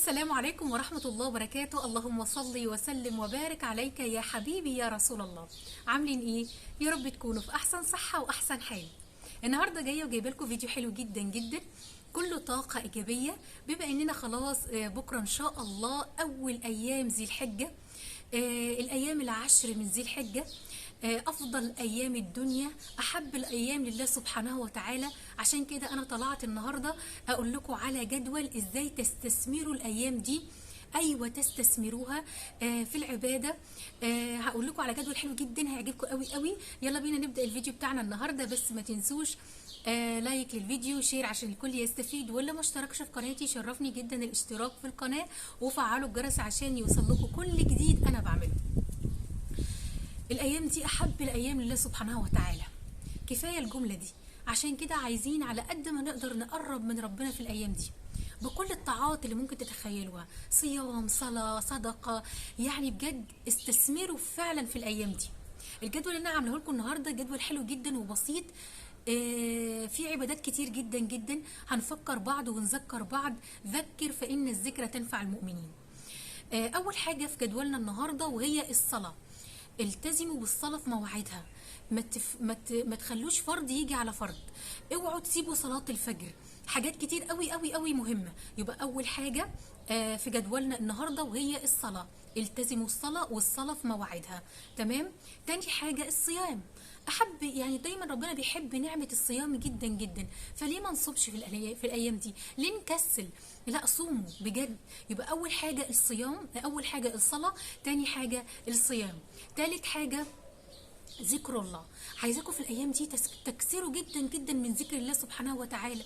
السلام عليكم ورحمة الله وبركاته. اللهم صل وسلم وبارك عليك يا حبيبي يا رسول الله. عاملين ايه؟ يا رب تكونوا في احسن صحة واحسن حال. النهاردة جاية وجايبه لكم فيديو حلو جدا جدا كله طاقة ايجابية، بما اننا خلاص بكرة ان شاء الله اول ايام ذي الحجة، الايام العشر من ذي الحجة، افضل ايام الدنيا، احب الايام لله سبحانه وتعالى. عشان كده انا طلعت النهارده اقول لكم على جدول ازاي تستثمروا الايام دي. ايوه تستثمروها في العباده. هقول لكم على جدول حلو جدا هيعجبكم قوي قوي. يلا بينا نبدا الفيديو بتاعنا النهارده، بس ما تنسوش لايك للفيديو، شير عشان الكل يستفيد، واللي ما اشتركش في قناتي شرفني جدا الاشتراك في القناه وفعلوا الجرس عشان يوصل لكم كل جديد انا بعمله. الايام دي احب الايام لله سبحانه وتعالى، كفايه الجمله دي. عشان كده عايزين على قد ما نقدر نقرب من ربنا في الايام دي بكل الطاعات اللي ممكن تتخيلوها، صيام، صلاه، صدقه. يعني بجد استثمروا فعلا في الايام دي. الجدول اللي انا عامله لكم النهارده جدول حلو جدا وبسيط، في عبادات كتير جدا جدا هنفكر بعض ونذكر بعض. ذكر فإن الذكرى تنفع المؤمنين. أول حاجة في جدولنا النهاردة وهي الصلاة. التزموا بالصلاة في مواعيدها، ما تخلوش فرض يجي على فرض. اوعوا تسيبوا صلاة الفجر. حاجات كتير قوي قوي قوي مهمة. يبقى أول حاجة في جدولنا النهاردة وهي الصلاة. التزموا الصلاة والصلاة في مواعيدها. تمام. تاني حاجة الصيام. احب يعني دايما ربنا بيحب نعمه الصيام جدا جدا، فليه ما نصومش في الايام دي؟ ليه نكسل؟ لا صوموا بجد. يبقى اول حاجه الصيام، اول حاجه الصلاه، تاني حاجه الصيام، تالت حاجه ذكر الله. عايزاكم في الايام دي تكثروا جدا جدا من ذكر الله سبحانه وتعالى.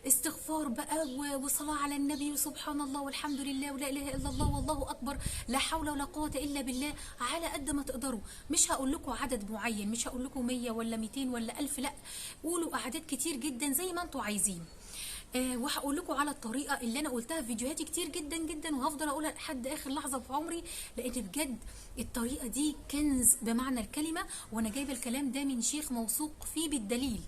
استغفار بقى وصلاة على النبي وسبحان الله والحمد لله ولا اله الا الله والله اكبر، لا حول ولا قوة الا بالله، على قد ما تقدروا. مش هقول لكم عدد معين، مش هقول لكم 100 ولا 200 ولا 1000، لا، قولوا اعداد كتير جدا زي ما انتوا عايزين. وهقول لكم على الطريقه اللي انا قلتها في فيديوهاتي كتير جدا جدا، وهفضل اقولها لحد اخر لحظه في عمري، لان بجد الطريقه دي كنز بمعنى الكلمه، وانا جايبه الكلام ده من شيخ موثوق فيه بالدليل.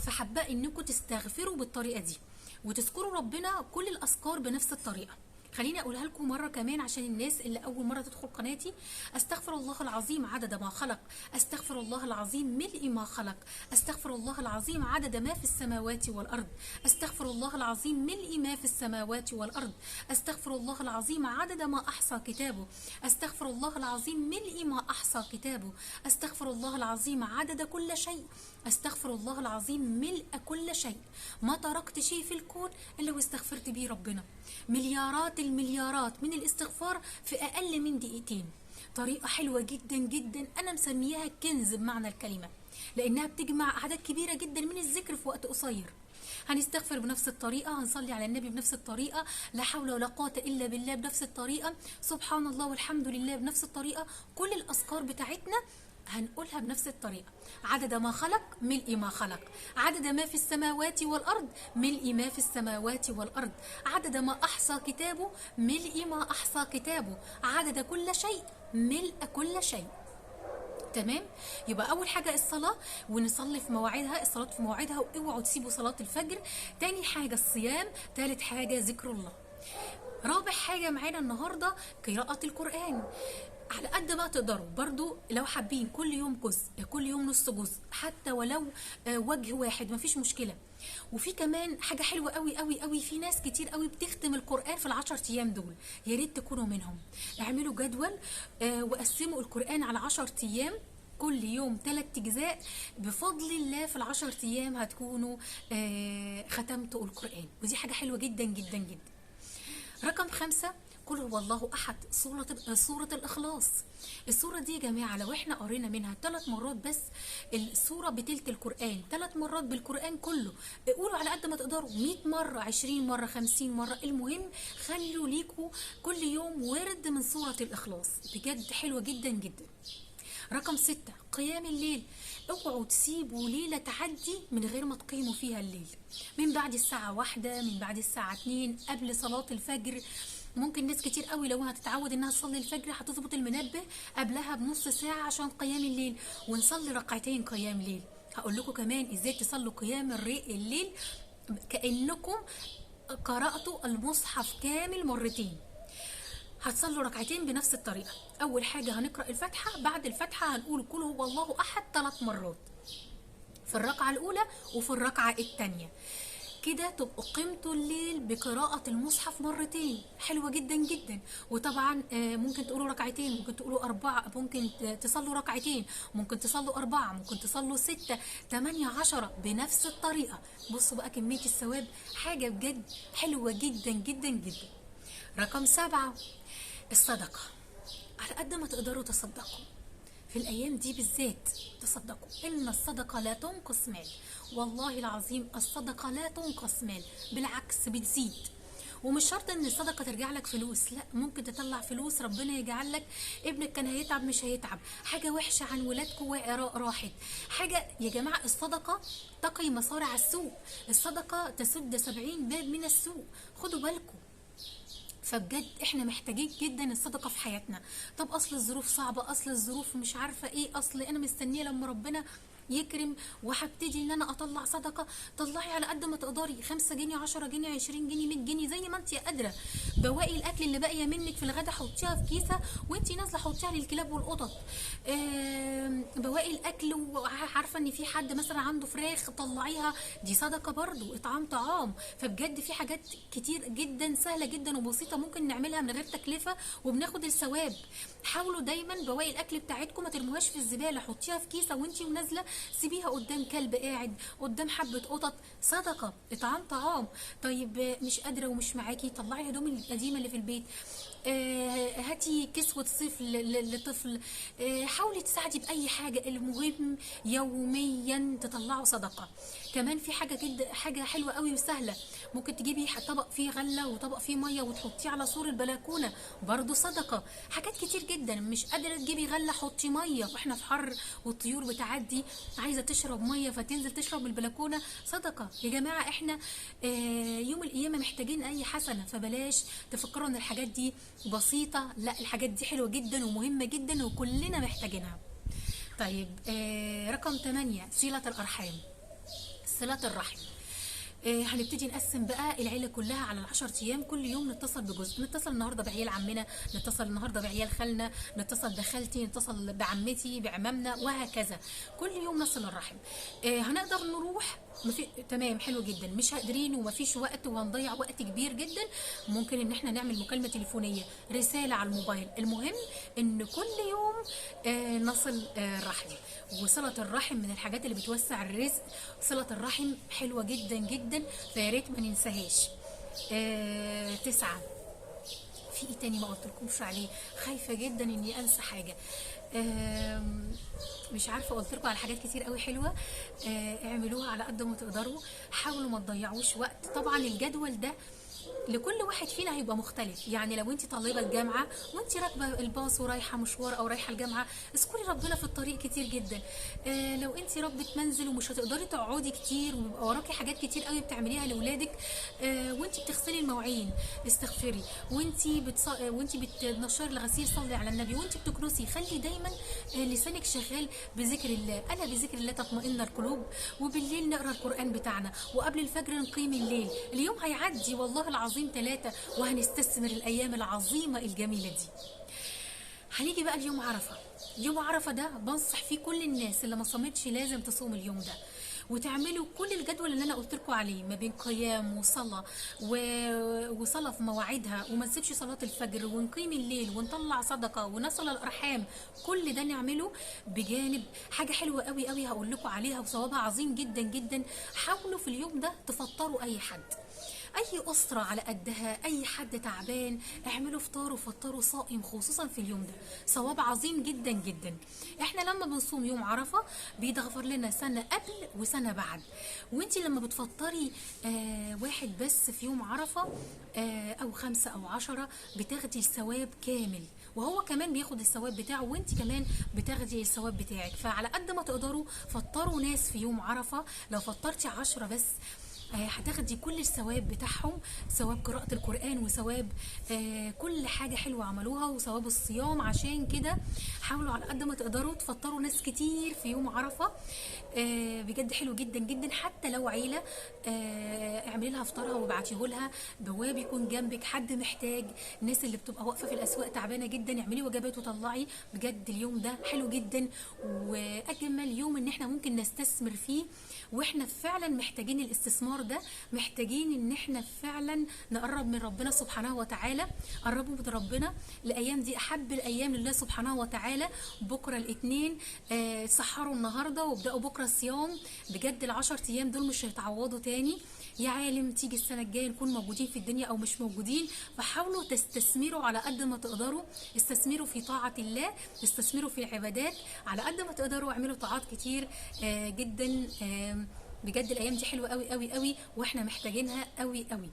فحابه انكم تستغفروا بالطريقه دي وتذكروا ربنا كل الاذكار بنفس الطريقه. خليني اقولها لكم مره كمان عشان الناس اللي اول مره تدخل قناتي. استغفر الله العظيم عدد ما خلق، استغفر الله العظيم ملء ما خلق، استغفر الله العظيم عدد ما في السماوات والارض، استغفر الله العظيم ملء ما في السماوات والارض، استغفر الله العظيم عدد ما احصى كتابه، استغفر الله العظيم ملء ما احصى كتابه، استغفر الله العظيم عدد كل شيء، استغفر الله العظيم ملء كل شيء. ما تركت شيء في الكون الا واستغفرت بيه ربنا. مليارات المليارات من الاستغفار في اقل من دقيقتين. طريقه حلوه جدا جدا انا مسمياها كنز بمعنى الكلمه، لانها بتجمع اعداد كبيره جدا من الذكر في وقت قصير. هنستغفر بنفس الطريقه، هنصلي على النبي بنفس الطريقه، لا حول ولا قوه الا بالله بنفس الطريقه، سبحان الله والحمد لله بنفس الطريقه. كل الاذكار بتاعتنا هنقولها بنفس الطريقة. عدد ما خلق ملء ما خلق، عدد ما في السماوات والأرض ملء ما في السماوات والأرض، عدد ما أحصى كتابه ملء ما أحصى كتابه، عدد كل شيء ملء كل شيء. تمام. يبقى اول حاجه الصلاه، ونصلي في مواعيدها، الصلاه في مواعيدها، واوعوا تسيبوا صلاه الفجر. تاني حاجه الصيام، تالت حاجه ذكر الله. رابع حاجة معانا النهاردة قراءة القرآن. على قد ما تقدروا برضو، لو حابين كل يوم جزء، كل يوم نص جزء، حتى ولو وجه واحد مفيش مشكلة. وفي كمان حاجة حلوة قوي قوي قوي، في ناس كتير قوي بتختم القرآن في ال10 أيام دول، يا ريت تكونوا منهم. اعملوا جدول وقسموا القرآن على 10 أيام، كل يوم 3 أجزاء. بفضل الله في ال10 أيام هتكونوا ختمتوا القرآن، ودي حاجة حلوة جدا جدا جدا. رقم 5 قل هو الله احد، سورة الاخلاص. السورة دي يا جماعة لو احنا قرينا منها 3 مرات بس، السورة بتلت القرآن، 3 مرات بالقرآن كله. قولوا على قد ما تقدروا 100 مرة، 20 مرة، 50 مرة، المهم خلوا ليكوا كل يوم ورد من سورة الاخلاص، بجد حلوة جدا جدا. رقم 6 قيام الليل. اوعوا تسيبوا ليلة تعدي من غير ما تقيموا فيها الليل. من بعد الساعة 1، من بعد الساعة 2، قبل صلاة الفجر. ممكن ناس كتير قوي لو هتتعود انها تصلي الفجر هتظبط المنبه قبلها بنص ساعة عشان قيام الليل، ونصلي ركعتين قيام ليل. هقول لكم كمان ازاي تصلوا قيام الليل كأنكم قرأتوا المصحف كامل مرتين. هتصلوا ركعتين بنفس الطريقة. أول حاجة هنقرأ الفاتحة، بعد الفاتحة هنقول قل هو الله أحد 3 مرات في الركعة الأولى وفي الركعة الثانية. كده تبقوا قمتوا الليل بقراءة المصحف مرتين. حلوة جدا جدا. وطبعا ممكن تقولوا ركعتين، ممكن تقولوا 4، ممكن تصلوا ركعتين، ممكن تصلوا 4، ممكن تصلوا 6، 8، 10 بنفس الطريقة. بصوا بقى كمية الثواب، حاجة بجد حلوة جدا جدا جدا. رقم 7، الصدقة. على قد ما تقدروا تصدقوا في الأيام دي بالذات، تصدقوا. إن الصدقة لا تنقص مال، والله العظيم الصدقة لا تنقص مال، بالعكس بتزيد. ومش شرط ان الصدقه ترجع لك فلوس، لا، ممكن تطلع فلوس ربنا يجعل لك ابنك كان هيتعب مش هيتعب، حاجه وحشه عن ولادكم راحت، حاجه. يا جماعه الصدقه تقي مصارع السوء، الصدقه تسد 70 باب من السوء، خدوا بالكم. فبجد احنا محتاجين جدا الصدقه في حياتنا. طب اصل الظروف صعبه، اصل الظروف مش عارفه ايه، اصل انا مستنيه لما ربنا يكرم وهبتدي ان انا اطلع صدقه. طلعي على قد ما تقدري، 5 جنيه، 10 جنيه، 20 جنيه، 100 جنيه، زي ما انت قادره. بواقي الاكل اللي باقيه منك في الغدا حطيها في كيسه وانت نازله حطيها للكلاب والقطط. بواقي الاكل وعارفه ان في حد مثلا عنده فراخ، طلعيها، دي صدقه برضو، اطعام طعام. فبجد في حاجات كتير جدا سهله جدا وبسيطه ممكن نعملها من غير تكلفه وبناخد الثواب. حاولوا دايما بواقي الاكل بتاعتكم ما ترموهاش في الزباله، حطيها في كيسه وانت نازله، سيبيها قدام كلب قاعد، قدام حبه قطط، صدقه، اطعام طعام. طيب مش قادره ومش معاكي، طلعي الهدوم القديمه اللي في البيت، هاتي كسوة صيف لطفل، حاولي تساعدي بأي حاجة. المهم يوميا تطلعوا صدقة. كمان في حاجة حلوة قوي وسهلة، ممكن تجيبي طبق فيه غلة وطبق فيه مية وتحطيه على سور البلكونة، برضو صدقة. حاجات كتير جدا. مش قادرة تجيبي غلة، حطي مية، واحنا في حر والطيور بتعدي عايزة تشرب مية فتنزل تشرب من البلكونة، صدقة. يا جماعة احنا يوم القيامة محتاجين أي حسنة، فبلاش تفكروا ان الحاجات دي بسيطة، لا، الحاجات دي حلوة جدا ومهمة جدا وكلنا محتاجينها. طيب رقم 8، صلة الأرحام، صلة الرحم. هنبتدي نقسم بقى العيله كلها على ال10 ايام، كل يوم نتصل بجزء، نتصل النهارده بعيال عمنا، نتصل النهارده بعيال خالنا، نتصل بخالتي، نتصل بعمتي، بعمامنا، وهكذا. كل يوم نصل الرحم. هنقدر نروح تمام، حلو جدا. مش قادرين ومفيش وقت وهنضيع وقت كبير جدا، ممكن ان احنا نعمل مكالمه تليفونيه، رساله على الموبايل. المهم ان كل يوم نصل رحم. وصله الرحم من الحاجات اللي بتوسع الرزق، صله الرحم حلوه جدا جدا، فيا ريت ما ننساهاش. 9، في ايه تاني ما قلتلكمش عليه؟ خايفه جدا اني انسى حاجه. مش عارفه، قلت لكم على حاجات كتير قوي حلوه. اعملوها على قد ما تقدروا، حاولوا ما تضيعوش وقت. طبعا الجدول ده لكل واحد فينا هيبقى مختلف. يعني لو انت طالبه الجامعه وانت راكبه الباص ورايحه مشوار او رايحه الجامعه، اذكري ربنا في الطريق كتير جدا. لو انت ربة منزل ومش هتقدري تقعدي كتير ويبقى وراكي حاجات كتير قوي بتعمليها لاولادك، وانت بتغسلي المواعين استغفري، وانت بتنشري الغسيل صلي على النبي، وانت بتكنسي خلي دايما لسانك شغال بذكر الله. الا بذكر الله تطمئن القلوب. وبالليل نقرا القران بتاعنا، وقبل الفجر نقيم الليل. اليوم هيعدي والله العظيم 3، وهنستثمر الايام العظيمه الجميله دي. هنيجي بقى اليوم عرفه. يوم عرفه ده بنصح فيه كل الناس اللي ما صامتش لازم تصوم اليوم ده، وتعملوا كل الجدول اللي انا قلت لكم عليه، ما بين قيام وصلاه وصلاه في مواعيدها، وما نسيبش صلاه الفجر، ونقيم الليل، ونطلع صدقه، ونصل الارحام. كل ده نعمله بجانب حاجه حلوه قوي قوي هقول لكم عليها وثوابها عظيم جدا جدا. حاولوا في اليوم ده تفطروا اي حد، اي اسره على قدها، اي حد تعبان، اعملوا فطار وفطروا صائم، خصوصا في اليوم ده ثواب عظيم جدا جدا. احنا لما بنصوم يوم عرفه بيتغفر لنا سنه قبل وسنه بعد. وانتي لما بتفطري واحد بس في يوم عرفه او 5 أو 10 بتاخدي الثواب كامل، وهو كمان بياخد الثواب بتاعه، وانت كمان بتاخدي الثواب بتاعك. فعلى قد ما تقدروا فطروا ناس في يوم عرفه. لو فطرتي 10 بس هتاخدي كل الثواب بتاعهم، ثواب قراءة القرآن وثواب كل حاجة حلوة عملوها وثواب الصيام. عشان كده حاولوا على قد ما تقدروا تفطروا ناس كتير في يوم عرفة، بجد حلو جدا جدا. حتى لو عيلة اعملي لها افطارها وابعتيه لها، بواب يكون جنبك، حد محتاج، الناس اللي بتبقى واقفة في الأسواق تعبانة جدا، اعملي وجبات وطلعي. بجد اليوم ده حلو جدا واجمل يوم ان احنا ممكن نستثمر فيه، واحنا فعلا محتاجين الاستثمار ده، محتاجين ان احنا فعلا نقرب من ربنا سبحانه وتعالى. قربوا من ربنا، الايام دي احب الايام لله سبحانه وتعالى. بكره الاثنين سحروا النهارده وابداوا بكره الصيام، بجد ال10 ايام دول مش هيتعوضوا تاني. يا عالم تيجي السنه الجايه نكون موجودين في الدنيا او مش موجودين، فحاولوا تستثمروا على قد ما تقدروا، استثمروا في طاعه الله، استثمروا في العبادات على قد ما تقدروا، اعملوا طاعات كتير جدا. بجد الايام دي حلوه قوي قوي قوي واحنا محتاجينها قوي قوي.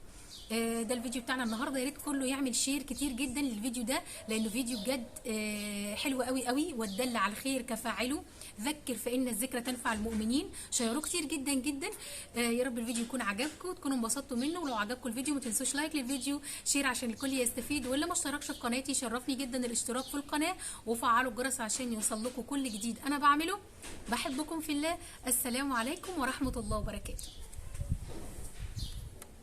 ده الفيديو بتاعنا النهارده، يا ريت كله يعمل شير كتير جدا للفيديو ده، لانه فيديو بجد حلو قوي قوي، والدل على الخير كفاعله، ذكر فان الذكرى تنفع المؤمنين. شيروه كتير جدا جدا. يا رب الفيديو يكون عجبكم وتكونوا انبسطتوا منه، ولو عجبكم الفيديو ما تنسوش لايك للفيديو، شير عشان الكل يستفيد، واللي ما اشتركش في قناتي شرفني جدا الاشتراك في القناه، وفعلوا الجرس عشان يوصل لكم كل جديد انا بعمله. بحبكم في الله. السلام عليكم ورحمه الله وبركاته.